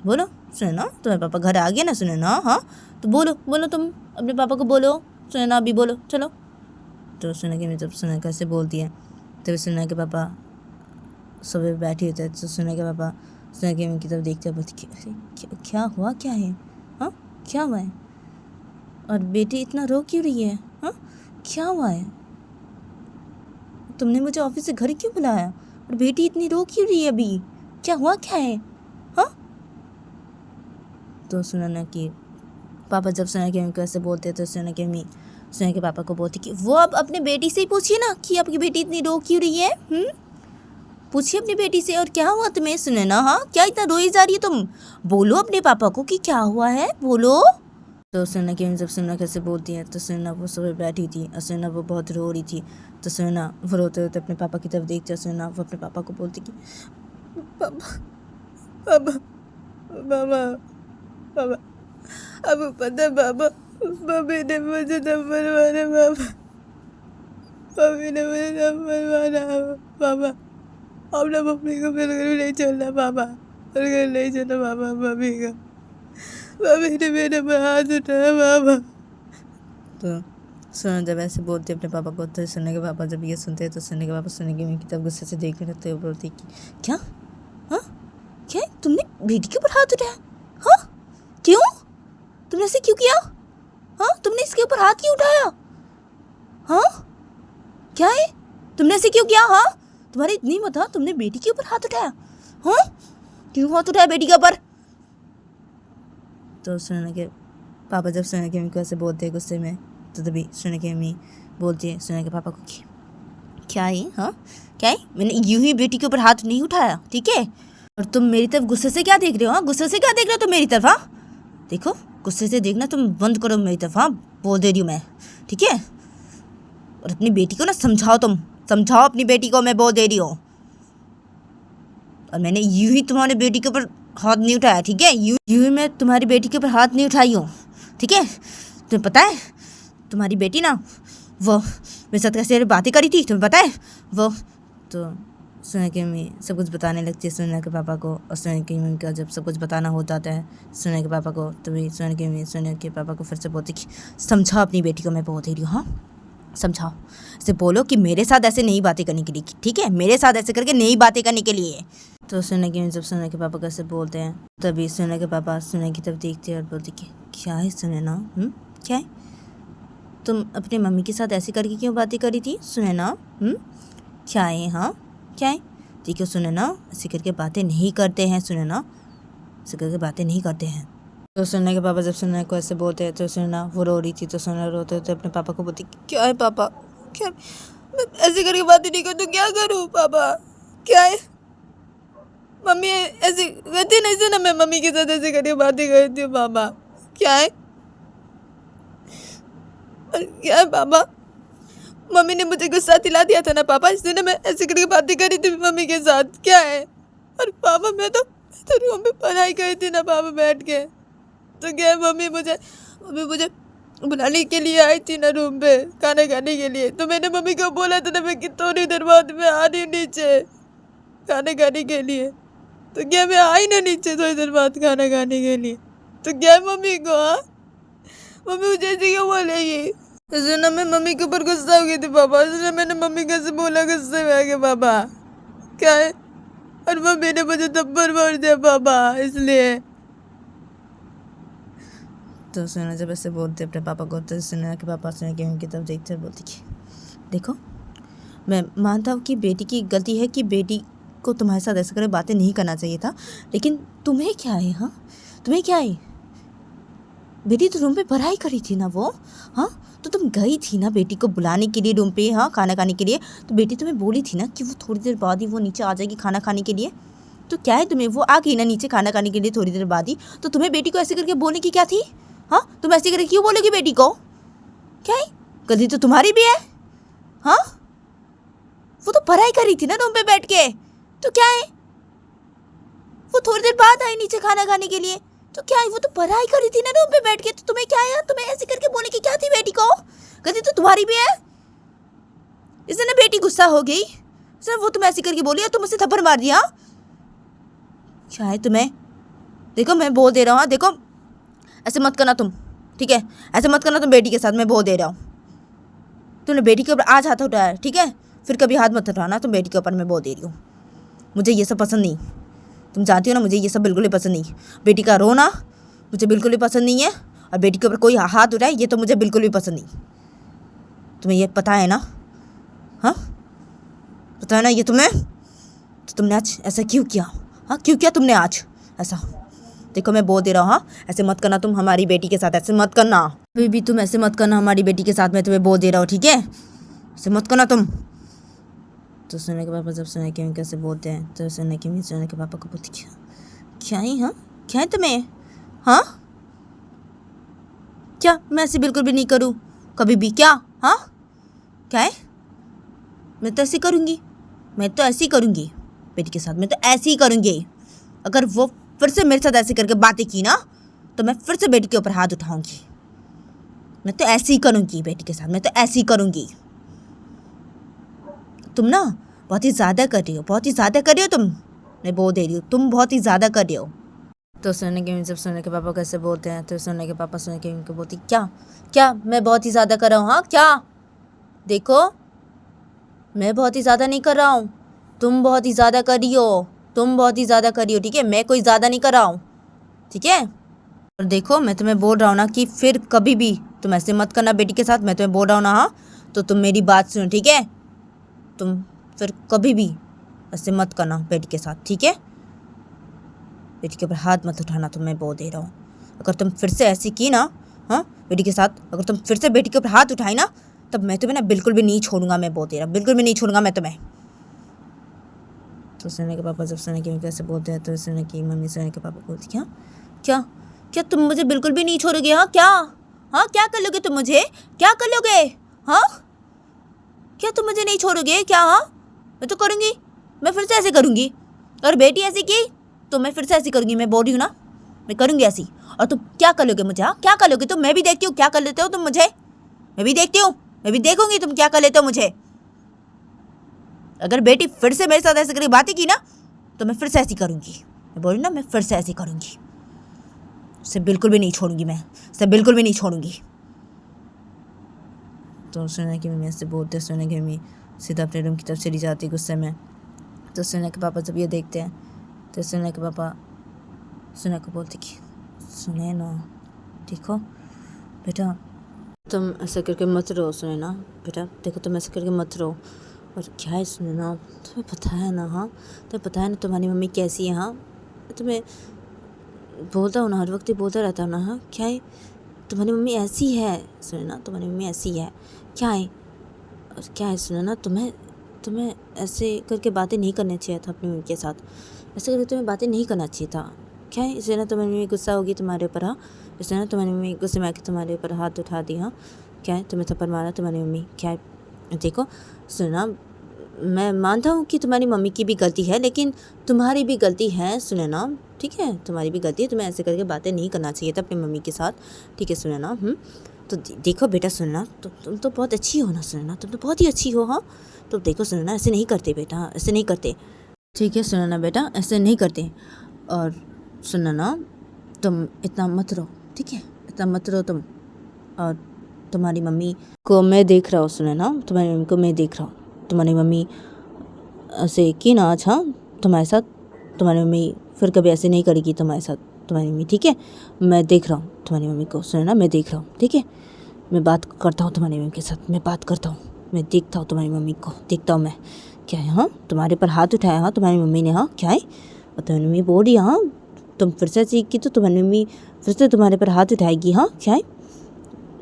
बोलो सुनैना, तुम्हारे पापा घर आ गए ना सुनैना? हाँ, तो बोलो बोलो तुम अपने पापा को, बोलो सुनैना, अभी बोलो चलो। तो सुनैना की जब सुनैना कैसे बोलती है तभी सुनैना के पापा सुबह बैठे होते हैं। तो सुनैना के पापा सुनैना की मम्मी की तरफ देखते हैं, बोलते अरे क्या हुआ, क्या है? हाँ, क्या हुआ है? और बेटी इतना रो क्यों रही है? हाँ, क्या हुआ है? तुमने मुझे ऑफिस से घर क्यों बुलाया? और बेटी इतनी रो क्यों रही है अभी? क्या हुआ, क्या है? हाँ, तो सुनैना की पापा जब सुनैना की मम्मी को ऐसे बोलते तो सुनैना की मम्मी सुनैना के पापा को बोलती कि वो अब अपने बेटी से ही पूछिए ना कि आपकी बेटी इतनी रो क्यों रही है। पूछिए अपनी बेटी से, और क्या हुआ तुम्हें सुनैना? हाँ, क्या इतना रोई जा रही है तुम? बोलो अपने पापा को कि क्या हुआ है, बोलो। तो सुनैना की मम्मी जब सुनैना कैसे बोलती है तो सुनैना वो सुबह बैठी थी और सुनैना वो बहुत रो रही थी। तो सुनैना वो रोते रोते अपने पापा की तरफ देखती है। सुनैना वो अपने पापा को बोलती कि पापा पापा पापा पापा, अब पता है पापा, मम्मी ने मुझे नंबर मारा पापा, मम्मी ने मुझे नंबर मारा पापा। अब ना मम्मी को मेरे घर नहीं छोड़ना पापा, मेरे घर नहीं छोड़ना पापा मम्मी का, मम्मी ने मेरे पर हाथ उठाया पापा। तो सुनैना जब ऐसे बोलती है अपने पापा को तो सुनैना के पापा जब ये सुनते हैं तो सुनैना के पापा सुनैना की मम्मी की तरफ गुस्से से देखने लगते हैं। बोलती कि क्या? हाँ, क्या है? तुमने बेटी के ऊपर हाथ उठाया? हाँ, क्यों? तुमने ऐसे क्यों किया? हाँ, तुमने इसके ऊपर हाथ क्यों उठाया? हाँ, क्या है? तुमने ऐसे क्यों किया? हाँ, तुम्हारी इतनी हिम्मत? हाँ, तुमने बेटी के ऊपर हाथ उठाया? हाँ, क्यों हाथ उठाया बेटी के ऊपर? तो सुनैना के पापा जब सुनैना की मम्मी को ऐसे बोलते हैं गुस्से में तो तभी सुनैना की मम्मी बोलती है सुनैना के पापा को कि क्या है? हाँ, क्या है? मैंने यूं ही बेटी के ऊपर हाथ नहीं उठाया, ठीक है? और तुम मेरी तरफ गुस्से से क्या देख रहे हो? हाँ, गुस्से से क्या देख रहे हो तुम मेरी तरफ? हाँ, देखो गुस्से से देखना तुम बंद करो मेरी तरफ। हाँ, बोल दे रही हूँ मैं, ठीक है? और अपनी बेटी को ना समझाओ, तुम समझाओ अपनी बेटी को, मैं बोल दे रही हूँ। और मैंने यूं ही तुम्हारी बेटी के ऊपर हाथ नहीं उठाया, ठीक है? यूं ही मैं तुम्हारी बेटी के ऊपर हाथ नहीं उठाई हूँ, ठीक है? तुम्हें पता है तुम्हारी बेटी ना वो मेरे साथ कैसे बातें करी थी, तुम्हें पता है वो? तो सुनैना की मम्मी सब कुछ बताने लगती है सुनैना के पापा को। और सुनैना की मम्मी का जब सब कुछ बताना हो जाता है सुनैना के पापा को तभी सुनैना की मम्मी सुनैना के पापा को फिर से बोलती कि समझाओ अपनी बेटी को, मैं बोल दे रही हूँ। हाँ, समझाओ, इसे बोलो कि मेरे साथ ऐसे नई बातें करने के लिए, ठीक है? मेरे साथ ऐसे करके नई बातें करने के लिए। तो सुनैना की मम्मी जब सुनैना के पापा कैसे बोलते हैं तभी सुनैना के पापा सुनैना की तरफ देखते हैं और बोलते कि क्या है सुनैना? क्या है? तुम अपनी मम्मी के साथ ऐसे करके क्यों बातें करी थी सुनैना? क्या है? हाँ, क्या है? ठीक है सुनैना, ऐसे करके बातें नहीं करते हैं सुनैना, ऐसे करके बातें नहीं करते हैं। तो सुनैना के पापा जब सुनैना को ऐसे बोलते हैं तो सुनैना वो रो रही थी। तो सुनैना रोते होते अपने पापा को बोलती क्या है पापा, क्या मैं ऐसे करके बातें नहीं करूँ तो क्या करूँ पापा? क्या है? मम्मी ऐसे करती नहीं से ना, मैं मम्मी के साथ ऐसे करके बातें करती हूँ पापा। क्या है? क्या है पापा? मम्मी ने मुझे गुस्सा दिला दिया था ना पापा, इसलिए ना मैं ऐसे करके बातें करी थी मम्मी के साथ। क्या है? और पापा मैं तो रूम में पढ़ाई करी थी ना पापा बैठ के। तो क्या है, मम्मी मुझे बुलाने के लिए आई थी ना रूम पे खाना खाने के लिए। तो मैंने मम्मी को बोला था ना मैं कि थोड़ी देर बाद में आ रही हूँ नीचे खाना खाने के लिए। तो क्या मैं आई ना नीचे थोड़ी देर बाद खाना खाने के लिए? तो क्या है मम्मी को? हाँ, मम्मी मुझे ऐसे क्यों बोलेगी? इसलिए ना मैं मम्मी के ऊपर गुस्सा हो गई थी पापा, इसलिए मैंने मम्मी कैसे बोला गुस्से में आके पापा। क्या है? और मम्मी ने मुझे थप्पड़ मार दिया पापा इसलिए। तो सुनैना जब ऐसे बोलते अपने पापा को तो सुनैना के पापा सुनैना की मम्मी की तरफ देखते बोलती कि देखो मैं मानता हूँ कि बेटी की गलती है कि बेटी को तुम्हारे साथ ऐसे करे बातें नहीं करना चाहिए था, लेकिन तुम्हें क्या है? हाँ, तुम्हें क्या है? बेटी तो रूम पे पढ़ाई करी थी ना वो। हाँ, तो तुम गई थी ना बेटी को बुलाने के लिए रूम पे, हाँ, खाना खाने के लिए। तो बेटी तुम्हें बोली थी ना कि वो थोड़ी देर बाद ही वो नीचे आ जाएगी खाना खाने के लिए। तो क्या है तुम्हें, वो आ गई ना नीचे खाना खाने के लिए थोड़ी देर बाद ही, तो तुम्हें बेटी को ऐसे करके बोलने की क्या थी? हाँ, तुम ऐसे करके क्यों बोलोगी बेटी को? क्या है, गलती तो तुम्हारी भी है। हाँ, वो तो पढ़ाई कर रही थी ना रूम पे बैठ के, तो क्या है, वो थोड़ी देर बाद आई नीचे खाना खाने के लिए, तो क्या है, वो तो पढ़ाई कर रही थी ना रूम पे बैठ के, तो तुम्हें क्या है, तुम्हें ऐसे करके बोलने की क्या थी बेटी को? गलती तो तुम्हारी भी है। इससे ना बेटी गुस्सा हो गई, सर वो तुम ऐसे करके बोली और तुम मुझसे थप्पड़ मार दिया। क्या है तुम्हें? देखो मैं बोल दे रहा हूँ, देखो ऐसे मत करना तुम, ठीक है? ऐसे मत करना तुम बेटी के साथ, मैं बोल दे रहा हूँ। तुमने बेटी के ऊपर आज हाथ उठाया, ठीक है? फिर कभी हाथ मत उठाना तुम बेटी के ऊपर, मैं बोल दे रही हूँ। मुझे ये सब पसंद नहीं, तुम जानती हो ना, मुझे ये सब बिल्कुल ही पसंद नहीं। बेटी का रोना मुझे बिल्कुल भी पसंद नहीं है, और बेटी के ऊपर कोई हाथ उठाए ये तो मुझे बिल्कुल भी पसंद नहीं। तुम्हें ये पता है ना? हाँ, पता है ना ये तुम्हें? तो तुमने आज ऐसा क्यों किया? हाँ, क्यों किया तुमने आज ऐसा? देखो मैं बोल दे रहा हूँ, हाँ, ऐसे मत करना तुम हमारी बेटी के साथ, ऐसे मत करना। अभी भी तुम ऐसे मत करना हमारी बेटी के साथ, मैं तुम्हें बोल दे रहा हूँ, ठीक है? ऐसे मत करना तुम। तो सुनने के पापा जब सुने कि कैसे बोलते हैं, तो सुनने के पापा को बोलती क्या ही, हाँ, क्या है तुम्हें? हाँ, क्या मैं ऐसे बिल्कुल भी नहीं करूँ कभी भी, क्या? हाँ, क्या है? मैं तो ऐसे करूँगी, मैं तो ऐसे ही करूँगी बेटी के साथ, मैं तो ऐसे ही करूँगी। अगर वो फिर से मेरे साथ ऐसे करके बातें की ना, तो मैं फिर से बेटी के ऊपर हाथ उठाऊंगी। मैं तो ऐसे ही करूँगी बेटी के साथ, मैं तो ऐसे ही करूँगी। तुम ना बहुत ही ज़्यादा कर रही हो, बहुत ही ज़्यादा कर रही हो तुम, मैं बोल दे रही हूँ, तुम बहुत ही ज़्यादा कर रही हो। तो सोने के जब सोने के पापा कैसे बोलते हैं, तो सोने के पापा सोने के उनको बोलती क्या, क्या मैं बहुत ही ज़्यादा कर रहा हूँ? हाँ, क्या? देखो मैं बहुत ही ज़्यादा नहीं कर रहा हूँ, तुम बहुत ही ज़्यादा कर रही हो, तुम बहुत ही ज़्यादा कर रही हो, ठीक है? मैं कोई ज़्यादा नहीं कर रहा हूँ, ठीक है? और देखो मैं तुम्हें बोल रहा हूँ ना कि फिर कभी भी तुम ऐसे मत करना बेटी के साथ, मैं तुम्हें बोल रहा हूँ ना, हाँ, तो तुम मेरी बात सुनो, ठीक है? तुम फिर कभी भी ऐसे मत करना बेटी के साथ, ठीक है? बेटी के ऊपर हाथ मत उठाना, तो मैं बोल दे रहा हूँ। अगर तुम फिर से ऐसी की ना, हाँ, बेटी के साथ अगर तुम फिर से बेटी के ऊपर हाथ उठाई ना, तब मैं तुम्हें ना बिल्कुल भी नहीं छोड़ूंगा, मैं बोल दे रहा हूँ, बिल्कुल भी नहीं छोड़ूंगा मैं तुम्हें। तो सोने के पापा जब सोने की कैसे बोलते हैं, तो सोने की मम्मी सोने के पापा बोलती क्या, क्या, क्या तुम मुझे बिल्कुल भी नहीं छोड़ोगे? हाँ, क्या? हाँ, क्या कर लोगे तुम मुझे? क्या कर लोगे? हाँ, क्या तुम मुझे नहीं छोड़ोगे क्या? हाँ, मैं तो करूँगी, मैं फिर से ऐसे करूँगी। और बेटी ऐसी की तो मैं फिर से ऐसी करूँगी, मैं बोल रही हूँ ना, मैं करूँगी ऐसी। और तुम क्या कर लोगे मुझे? हाँ, क्या कर लोगे तुम? मैं भी देखती हूँ क्या कर लेते हो तुम मुझे, मैं भी देखती हूँ, मैं भी देखूँगी तुम क्या कर लेते हो मुझे। अगर बेटी फिर से मेरे साथ ऐसे करके बातें की ना, तो मैं फिर से ऐसी करूँगी, मैं बोल रही हूँ ना, मैं फिर से ऐसी करूँगी। उसे बिल्कुल भी नहीं छोड़ूंगी, मैं उसे बिल्कुल भी नहीं छोड़ूंगी। तो सोना की मम्मी ऐसे बोलते, सोना की मम्मी सीधा अपने रूम की तरफ चली जाती गुस्से में। तो सोना के पापा जब ये देखते हैं, तो सोना के पापा सोना को बोलते कि सुने ना, देखो बेटा तुम ऐसा करके मत रहो, सुने ना बेटा, देखो तुम ऐसा करके मत रहो। और क्या है सुने ना, तुम्हें पता है ना, हाँ, तुम्हें पता है ना तुम्हारी मम्मी कैसी है? हाँ, तुम्हें बोलता हूँ ना, हर वक्त ही बोलता रहता हूँ ना, हाँ, क्या है तुम्हारी मम्मी ऐसी है, सुने ना, तुम्हारी मम्मी ऐसी है, क्या है? और क्या है सुने ना, तुम्हें ऐसे करके बातें नहीं करनी चाहिए था अपनी मम्मी के साथ, ऐसे करके तुम्हें बातें नहीं करना चाहिए था। क्या है, इसलिए ना तुम्हारी मम्मी गुस्सा होगी तुम्हारे ऊपर, हाँ, इसलिए ना तुम्हारी मम्मी गुस्से में आके तुम्हारे ऊपर हाथ उठा दी, हाँ, क्या है, तुम्हें थप्पड़ मारा तुम्हारी मम्मी, क्या है? देखो सुना, मैं मानता हूँ कि तुम्हारी मम्मी की भी गलती है, लेकिन तुम्हारी भी गलती है, सुने ना, ठीक है, तुम्हारी भी गलती है, तुम्हें ऐसे करके बातें नहीं करना चाहिए था अपनी मम्मी के साथ, ठीक है, सुने ना। तो देखो बेटा सुनना, तुम तो बहुत अच्छी हो ना, सुनना, तुम तो बहुत ही अच्छी हो, हाँ, तो देखो सुनना, ऐसे नहीं करते बेटा, ऐसे नहीं करते, ठीक है सुनना बेटा, ऐसे नहीं करते। और सुनना ना, तुम इतना मत रहो, ठीक है, इतना मत रहो तुम। और तुम्हारी मम्मी को मैं देख रहा हूँ, सुने ना, तुम्हारी मम्मी को मैं देख रहा हूँ, तुम्हारी मम्मी ऐसे की ना आज, हाँ, तुम्हारे साथ, तुम्हारी मम्मी फिर कभी ऐसे नहीं करेगी तुम्हारे साथ, तुम्हारी मम्मी, ठीक है, मैं देख रहा हूँ तुम्हारी मम्मी को, सुने ना, मैं देख रहा हूँ, ठीक है, मैं बात करता हूँ तुम्हारी मम्मी के साथ, मैं बात करता हूँ। मैं देखता हूँ तुम्हारी मम्मी को, देखता हूँ मैं क्या है। हाँ तुम्हारे पर हाथ उठाया, हाँ तुम्हारी मम्मी ने, हाँ क्या है। और तुम्हारी मम्मी बोल रही, हाँ तुम फिर से सीख की तो तुम्हारी मम्मी फिर से तुम्हारे पर हाथ उठाएगी, हाँ क्या है।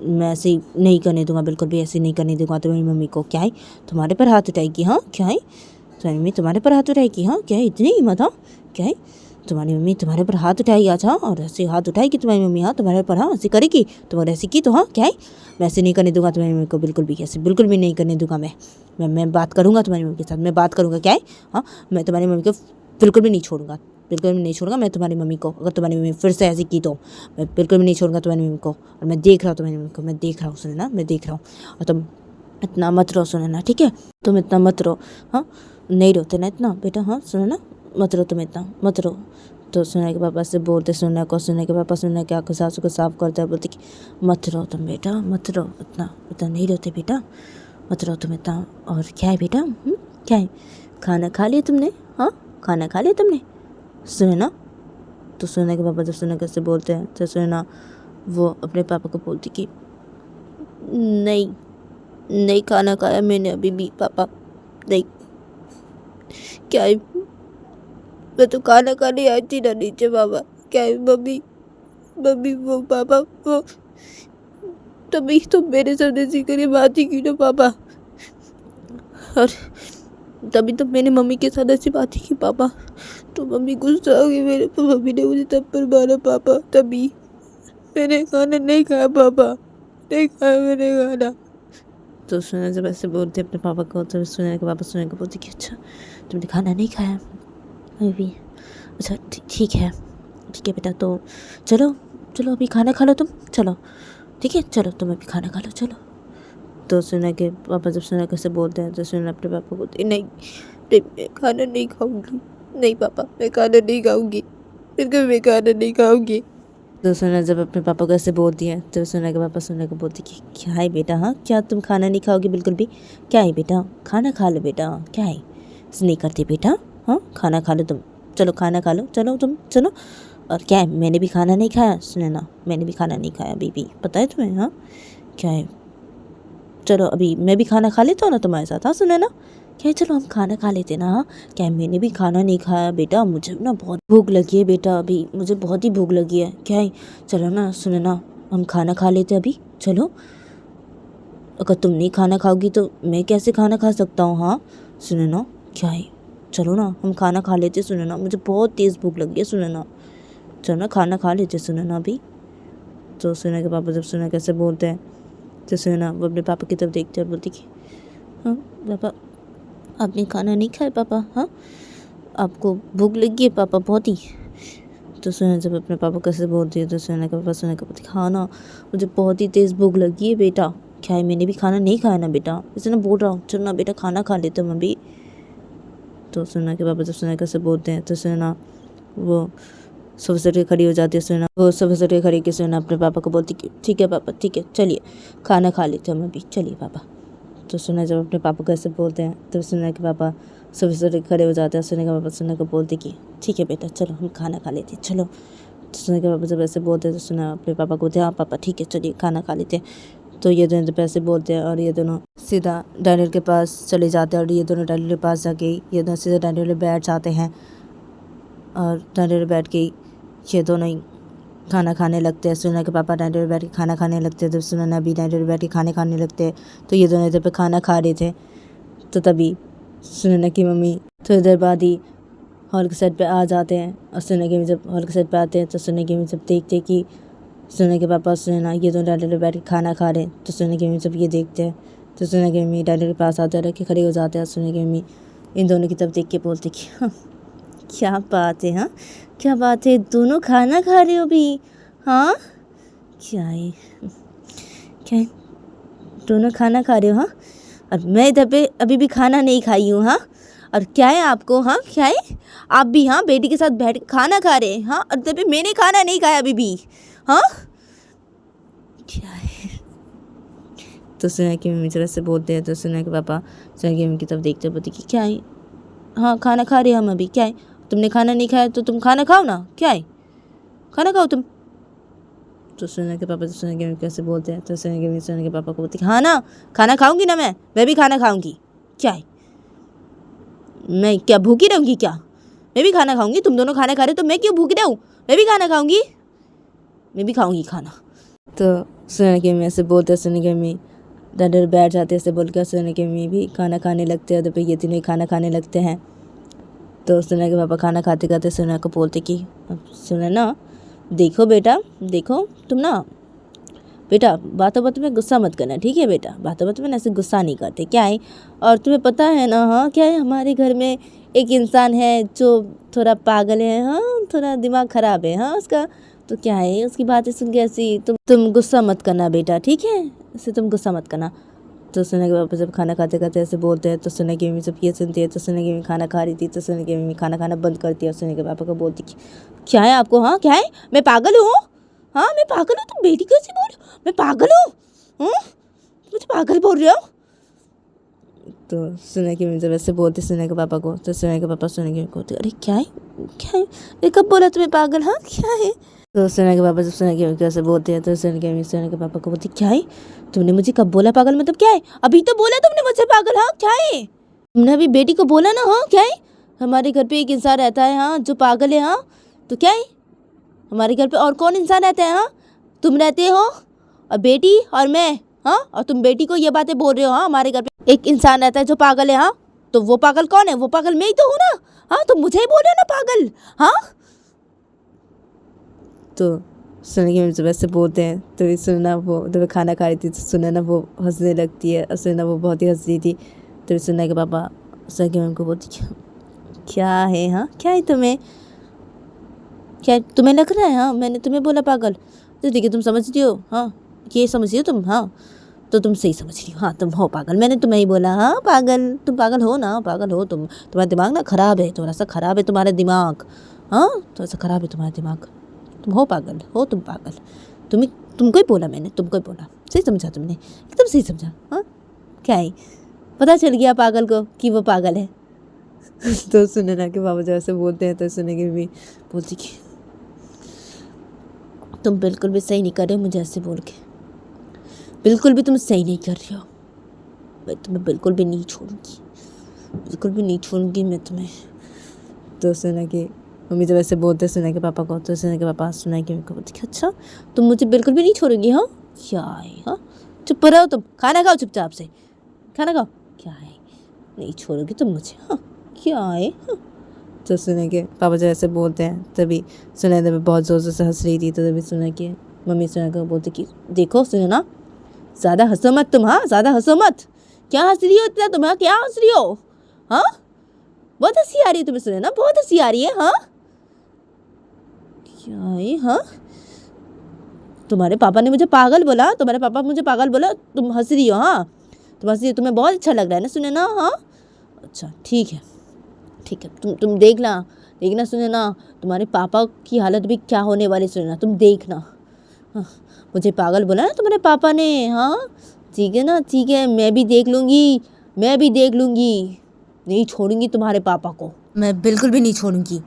मैं ऐसे नहीं करने दूंगा, बिल्कुल भी ऐसे नहीं करने दूंगा तुम्हारी मम्मी को, क्या है। तुम्हारे पर हाथ उठाएगी, हाँ क्या है। तुम्हारी मम्मी तुम्हारे पर हाथ उठाएगी, हाँ क्या है। इतनी हिम्मत, हाँ क्या है। तुम्हारी मम्मी तुम्हारे पर हाथ उठाएगी, अच्छा और ऐसे हाथ उठाएगी तुम्हारी मम्मी, हाँ तुम्हारे पर, हाँ ऐसे करेगी तुम्हारे ऐसे की तो, हाँ क्या है। मैं ऐसे नहीं करने दूंगा तुम्हारी मम्मी को, बिल्कुल भी ऐसे बिल्कुल भी नहीं करने दूंगा। मैं बात करूँगा तुम्हारी मम्मी के साथ, मैं बात करूँगा, क्या है। हाँ मैं तुम्हारी मम्मी को बिल्कुल भी नहीं छोड़ूंगा, बिल्कुल भी नहीं छोड़ूंगा मैं तुम्हारी मम्मी को। अगर तुम्हारी मम्मी फिर से ऐसी की तो मैं बिल्कुल भी नहीं छोड़ूंगा तुम्हारी मम्मी को। और मैं देख रहा हूँ तुम्हारी मम्मी को, मैं देख रहा हूँ, सुने ना, मैं देख रहा हूँ। और तुम इतना मत रो, सुने ना, ठीक है। तुम इतना मत रो, हाँ नहीं रोते ना इतना बेटा, हाँ सुनो ना, मत रो तुम इतना मत रो। तो सुना के पापा से बोलते, सुना को, सुना के पापा, सुना के आँखों सासू को साफ करते हैं, बोलते कि मत रो तुम बेटा, मत रो, इतना इतना नहीं रोते बेटा, मत रो तुम इतना। और क्या है बेटा, क्या है, खाना खा लिया तुमने, हाँ खाना खा लिया तुमने, सुने ना। तो सुना के पापा जब सुना कैसे बोलते हैं तो सुना वो अपने पापा को बोलती कि नहीं नहीं खाना खाया मैंने अभी भी पापा, नहीं क्या है, मैं तो खाना खाने आई थी ना नीचे पापा, क्या है मम्मी, मम्मी वो पापा वो तभी तो मेरे सामने सीकर बात ही की ना पापा, और तभी तो मैंने मम्मी के साथ ऐसी बात ही की पापा, तो मम्मी गुस्सा हो गई मेरे पर, मम्मी ने मुझे थप्पड़ मारा पापा, तभी मैंने खाना नहीं खाया पापा, नहीं खाया मैंने खाना। तो सुना जब ऐसे बोलते अपने पापा को, तो सुना के पापा सुना के बोलते कि अच्छा तुमने खाना नहीं खाया अभी भी, अच्छा ठीक है बेटा, तो चलो चलो अभी खाना खा लो तुम, चलो ठीक है, चलो तुम अभी खाना खा लो, चलो। तो सुना के पापा जब सुना कैसे बोलते हैं तो सुना अपने पापा को बोलती नहीं नहीं मैं खाना नहीं खाऊंगी, नहीं पापा मैं खाना नहीं खाऊंगी, बिल्कुल मैं खाना नहीं खाऊंगी। तो सुना जब अपने पापा को ऐसे बोलती है तो सुना के पापा सुना को बोलती कि क्या है बेटा, हाँ क्या तुम खाना नहीं खाओगी बिल्कुल भी, क्या है बेटा खाना खा लो बेटा, क्या है ऐसे नहीं करती बेटा, हाँ खाना खा लो तुम, चलो खाना खा लो, चलो तुम चलो। और क्या है मैंने भी खाना नहीं खाया, सुने ना मैंने भी खाना नहीं खाया अभी भी, पता है तुम्हें, हाँ क्या है, चलो अभी मैं भी खाना खा लेता हूँ ना तुम्हारे साथ, हाँ सुने ना, क्या है चलो हम खाना खा लेते ना, हाँ क्या है मैंने भी खाना नहीं खाया बेटा, मुझे ना बहुत भूख लगी है बेटा, अभी मुझे बहुत ही भूख लगी है, क्या है चलो ना, सुने ना हम खाना खा लेते अभी, चलो। अगर तुम नहीं खाना खाओगी तो मैं कैसे खाना खा सकता हूँ, हाँ सुने ना, क्या है चलो ना हम खाना खा लेते, सुने ना मुझे बहुत तेज़ भूख लगी है, सुने ना चलो ना खाना खा लेते, सुने ना अभी। तो सुना के पापा जब सुना कैसे बोलते हैं तो सुना वो अपने पापा की तरफ देखते और बोलती कि हाँ पापा आपने खाना नहीं खाया पापा, हाँ आपको भूख लगी है पापा बहुत ही। तो सुना जब अपने पापा कैसे बोलती है तो सुना के पापा सुना के बोलती हाँ ना मुझे बहुत ही तेज़ भूख लगी है बेटा, क्या है मैंने भी खाना नहीं खाया ना बेटा, इसे ना बोल रहा हूँ चलो ना बेटा खाना खा लेते हम अभी। तो सुना के पापा जब सुना कैसे बोलते हैं तो सुना वो सुबह से खड़ी हो जाती है, सुना वो सुबह से खड़ी के सुना अपने पापा को बोलती कि ठीक है पापा ठीक है चलिए खाना खा लेते हम अभी, चलिए पापा। तो सुना जब अपने पापा को ऐसे बोलते हैं तो सुना के पापा सुबह से खड़े हो जाते हैं, सुना के पापा सुना को बोलते कि ठीक है बेटा चलो हम खाना खा लेते चलो। तो सुना के पापा जब ऐसे बोलते हैं तो सुना अपने पापा को बोलते हाँ पापा ठीक है चलिए खाना खा लेते हैं। तो ये दोनों जब ऐसे बोलते हैं और ये दोनों सीधा डाइनियर के पास चले जाते हैं, और ये दोनों डाइनियर के पास जाके ये दोनों सीधा डाइनियर में बैठ जाते हैं, और डाइनियर में बैठ के ये दोनों ही खाना खाने लगते हैं। सुना के पापा डाइनियर में बैठ के खाना खाने लगते हैं, जब सुना भी डाइनियर में बैठ के खाने लगते हैं। तो ये दोनों इधर पे खाना खा रहे थे, तो तभी सुनैना की मम्मी थोड़ी देर बाद ही हॉल के साइड पे आ जाते हैं, और सुनैना की मम्मी जब हॉल के साइड पे आते हैं तो सुनैना की मम्मी जब देखते हैं कि सुनैना के पापा और सुनैना ये दोनों डाइनियर में बैठ के खाना खा रहे हैं, तो सुनैना की मम्मी जब ये देखते हैं तो सुनैना की मम्मी डाइनियर के पास आते हैं, रख के खड़े हो जाते हैं। सुनैना की मम्मी इन दोनों की तरफ देख के बोलते कि हाँ क्या बात है, हाँ क्या बात है दोनों खाना खा रहे हो भी, हाँ क्या है क्या है दोनों खाना खा रहे हो, हाँ और मैं इधर पे अभी भी खाना नहीं खाई हूँ, हाँ और क्या है आपको, हाँ क्या है आप भी हाँ बेटी के साथ बैठ खाना खा रहे हैं, हाँ और इधर पे मैंने खाना नहीं खाया अभी भी, हाँ क्या है। तो सुना की मम्मी जरा से बोलते हैं, तो सुना के पापा सुना की मम्मी की तरफ देखते बोलते कि क्या है हाँ खाना खा रहे हैं हम अभी, क्या है तुमने खाना नहीं खाया तो तुम खाना खाओ ना, क्या है खाना खाओ तुम, तो सोना के पापा सोना के मम्मी कैसे बोलते हैं, तो सोना के मम्मी सोना के पापा को बोलती हाँ ना, खाना खाऊंगी ना, मैं भी खाना खाऊंगी। क्या है, मैं क्या भूखी रहूँगी क्या? मैं भी खाना खाऊंगी। तुम दोनों खाना खा रहे हो तो मैं क्यों भूखी रहूँ? मैं भी खाना खाऊंगी, मैं भी खाऊंगी खाना। तो सोना के मम्मी ऐसे बोलते, सोना के मम्मी डर बैठ जाते ऐसे बोल कर। सोना के मम्मी भी खाना खाने लगते हैं, तो फिर ये तीनों ही खाना खाने लगते हैं। तो सोना के पापा खाना खाते खाते सोना को बोलते कि सोना ना, देखो बेटा, देखो तुम ना बेटा बातों बातों में गुस्सा मत करना, ठीक है बेटा, बातों बातों में ऐसे गुस्सा नहीं करते, क्या है। और तुम्हें पता है ना, हाँ क्या है, हमारे घर में एक इंसान है जो थोड़ा पागल है, हाँ थोड़ा दिमाग खराब है, हाँ उसका। तो क्या है, उसकी बातें सुन के ऐसी तुम गुस्सा मत करना बेटा, ठीक है, इससे तुम गुस्सा मत करना। तो सोना के पापा जब खाना खाते खाते ऐसे बोलते हैं, तो सोना की मम्मी जब ये सुनती है, तो सोना की मम्मी खाना खा रही थी, तो सोना की मम्मी खाना खाना बंद करती है और सोना के पापा को बोलती कि क्या है आपको, हाँ क्या है, मैं पागल हूँ, हाँ मैं पागल हूँ, तुम बेटी कैसे बोल रही हो, मैं पागल हूँ, मुझे पागल बोल रहे हो। तो सोना की मम्मी जब ऐसे बोलते सोना के पापा को, तो सोना के पापा सोना की मम्मी को बोलते अरे क्या है, क्या है, ये कब बोला तुम्हें पागल, हाँ क्या है। तो सोना के पापा जब सोना की मम्मी कैसे बोलते हैं, तो सोना की मम्मी सोना के पापा को बोलती क्या है, तुमने मुझे कब बोला पागल, मतलब क्या है, अभी तो बोला तुमने मुझे पागल, हाँ क्या है, तुमने अभी बेटी को बोला ना, हाँ क्या है, हमारे घर पे एक इंसान रहता है हाँ जो पागल है, हाँ तो क्या है, हमारे घर पे और कौन इंसान रहता है, हाँ तुम रहते हो और बेटी और मैं, हाँ और तुम बेटी को ये बातें बोल रहे हो, हाँ हमारे घर पे एक इंसान रहता है जो पागल है, हाँ तो वो पागल कौन है, वो पागल मैं ही तो हूँ ना, हाँ तुम मुझे ही बोल रहे हो ना पागल, हाँ। तो सोना की मम्मी जब ऐसे बोलते हैं, तो सुनना वो जब खाना खा रही थी, तो सुना ना वो हंसने लगती है, और सुना वो बहुत ही हंस रही थी। तो सुना के पापा सोना की मम्मी को बोलती क्या है, हाँ क्या है तुम्हें, क्या तुम्हें लग रहा है, हाँ मैंने तुम्हें बोला पागल, तो ठीक है तुम समझ रही हो, हाँ ये समझ रही हो तुम, हाँ तो तुम सही समझ रही हो, हाँ तुम हो पागल, मैंने तुम्हें ही बोला, हाँ पागल, तुम पागल हो ना, पागल हो तुम, तुम्हारा दिमाग ना खराब है, थोड़ा सा खराब है तुम्हारा दिमाग, हाँ थोड़ा सा खराब है तुम्हारा दिमाग, तुम हो पागल, हो तुम पागल, तुमको ही बोला मैंने, तुमको ही बोला, सही समझा तुमने, एकदम सही समझा, हाँ क्या है, पता चल गया पागल को कि वो पागल है। तो सुने ना कि बाबा जब ऐसे बोलते हैं, तो सुने की भी बोलती कि तुम बिल्कुल भी सही नहीं कर रहे हो मुझे ऐसे बोल के, बिल्कुल भी तुम सही नहीं कर रहे हो, मैं तुम्हें बिल्कुल भी नहीं छोड़ूंगी, बिल्कुल भी नहीं छोड़ूंगी मैं तुम्हें। तो सुना कि मम्मी जब ऐसे बोलते सुना के पापा को, तो सुना के पापा सुना के मम्मी को बोलते अच्छा तुम मुझे बिल्कुल भी नहीं छोड़ोगी, हाँ क्या है, हाँ चुप रहो तुम, खाना खाओ चुपचाप से, खाना खाओ, क्या है नहीं छोड़ोगी तुम मुझे, हाँ क्या है, हाँ। तो सुना के पापा जब ऐसे बोलते हैं, तभी सुना तभी बहुत ज़ोर से हंस रही थी, तो तभी सुना के मम्मी सुना को बोलते कि देखो सुनो ना, ज़्यादा हंसो मत तुम, हाँ ज़्यादा हंसो मत, क्या हंस रही हो इतना तुम, हाँ क्या हंस रही हो, हाँ बहुत हंसी आ रही है तुम्हें, सुनो ना बहुत हंसी आ रही है, हाँ क्या है, हाँ तुम्हारे पापा ने मुझे पागल बोला, तुम्हारे पापा मुझे पागल बोला, तुम हंस रही हो, हाँ तुम हंस रही हो, तुम्हें बहुत अच्छा लग रहा है ना, सुने ना, हाँ अच्छा ठीक है, ठीक है तुम देखना, देखना सुने ना, तुम्हारे पापा की हालत भी क्या होने वाली, सुने ना तुम देखना, हाँ मुझे पागल बोला ना तुम्हारे पापा ने, हाँ ठीक है ना, ठीक है मैं भी देख लूँगी, मैं भी देख लूँगी, नहीं छोड़ूंगी तुम्हारे पापा को, मैं बिल्कुल भी नहीं छोड़ूंगी।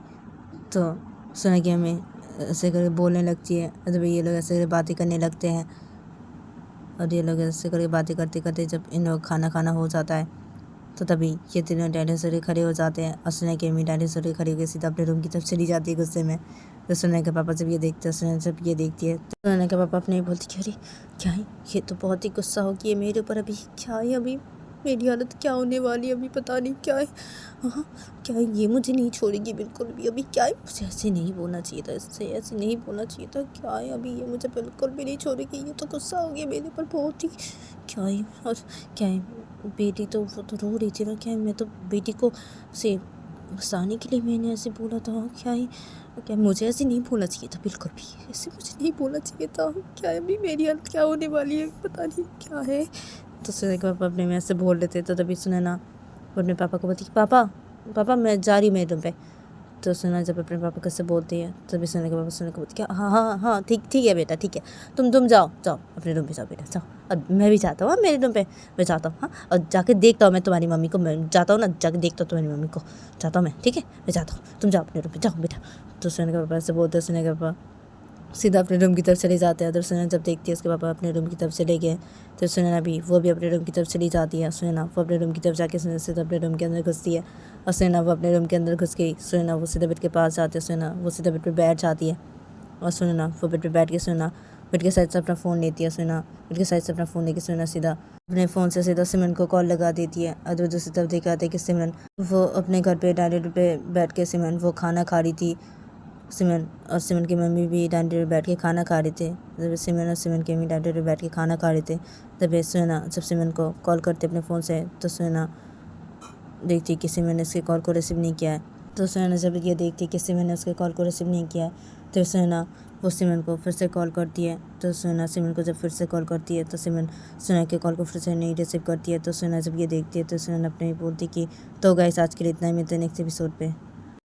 तो सुना कि हमें ऐसे करके बोलने लगती है, जब ये लोग ऐसे करके बातें करने लगते हैं, और ये लोग ऐसे करके बातें करते करते जब इन लोग खाना खाना हो जाता है, तो तभी ये तीनों डायनासोर खड़े हो जाते हैं, और सुना की अम्मी डायनासोर खड़ी होकर सीधा अपने रूम की तरफ चली जाती है गुस्से में। तो सुना के पापा जब ये देखते हैं, सुना जब ये देखती है, तो सुना के पापा अपने ही बोलती कि अरे क्या है, ये तो बहुत ही गुस्सा हो गई है मेरे ऊपर, अभी क्या है, अभी मेरी हालत क्या होने वाली है, अभी पता नहीं क्या है, हाँ क्या है, ये मुझे नहीं छोड़ेगी बिल्कुल भी, अभी क्या है, मुझे ऐसे नहीं बोलना चाहिए था, इससे ऐसे नहीं बोलना चाहिए था, क्या है अभी ये मुझे बिल्कुल भी नहीं छोड़ेगी, ये तो गुस्सा हो गया मेरे ऊपर बहुत ही, क्या है, और क्या है बेटी तो वो तो रो रही थी ना, क्या है मैं तो बेटी को से हंसाने के लिए मैंने ऐसे बोला था, क्या है, क्या मुझे ऐसे नहीं बोलना चाहिए था, बिल्कुल भी ऐसे मुझे नहीं बोलना चाहिए था, क्या है अभी मेरी हालत क्या होने वाली है, पता नहीं क्या है। तो सुना के पापा अपने में ऐसे बोल रहे थे, तो तभी सुना ना वो अपने पापा को बोलती कि पापा पापा मैं जा रही हूँ मेरे रूम पे। तो सुना जब अपने पापा कैसे बोलती है, तभी सुना के पापा सुना को बोलती क्या हाँ हाँ हाँ ठीक ठीक है बेटा ठीक है, तुम जाओ जाओ अपने रूम पे जाओ बेटा जाओ, और मैं भी जाता हूँ मेरे रूम पे, मैं जाता हूँ, हाँ और जाके देखता हूँ मैं तुम्हारी मम्मी को, मैं जाता हूँ ना जाके देखता हूँ तुम्हारी मम्मी को, जाता हूँ मैं, ठीक है मैं जाता हूँ, तुम जाओ अपने रूम पे जाओ बेटा। तो सुना के पापा ऐसे बोलते सुना के पापा सीधा अपने रूम की तरफ चले जाते हैं। तो सुनैना जब देखती है उसके पापा अपने रूम की तरफ चले गए तो सुनैना भी वो भी अपने रूम की तरफ चली जाती है। सुनैना वो अपने रूम की तरफ जाके सीधा अपने रूम के अंदर घुसती है और सुनैना वो अपने रूम के अंदर घुस गई। सुनैना वो सीधा बेड के पास जाती है। सुनैना वो सीधा बेड पर बैठ जाती है और सुनैना वो बेड पर बैठ के सुनैना बेड के साइड से अपना फ़ोन लेती है। सुनैना बेड के साइड से अपना फ़ोन लेके सुनैना सीधा अपने फ़ोन से सीधा सिमरन को कॉल लगा देती है। और दूसरी तरफ देखा था कि सिमरन वो अपने घर पे डाइनिंग पे बैठ के सिमरन वो खाना खा रही थी। सिमरन की मम्मी भी डाइनिंग टेबल बैठ के खाना खा रहे थे। जब सिमरन और सिमरन की मम्मी डाइनिंग टेबल बैठ के खाना खा रहे थे तब सुनैना जब सिमरन को कॉल करते अपने फ़ोन से तो सुनैना देखती कि सिमरन ने इसके कॉल को रिसीव नहीं किया है। तो सुनैना जब ये देखती कि सिमरन ने उसके कॉल को रिसीव नहीं किया है तो सुनैना वो सिमरन को फिर से कॉल करती है। तो सुनैना सिमरन को जब फिर से कॉल करती है तो सिमरन सुनैना के कॉल को फिर से नहीं रिसीव करती है। तो सुनैना जब ये देखती है तो सुनैना अपने बोलती कि तो गाइस आज के लिए इतना ही, मिलते हैं नेक्स्ट एपिसोड पे।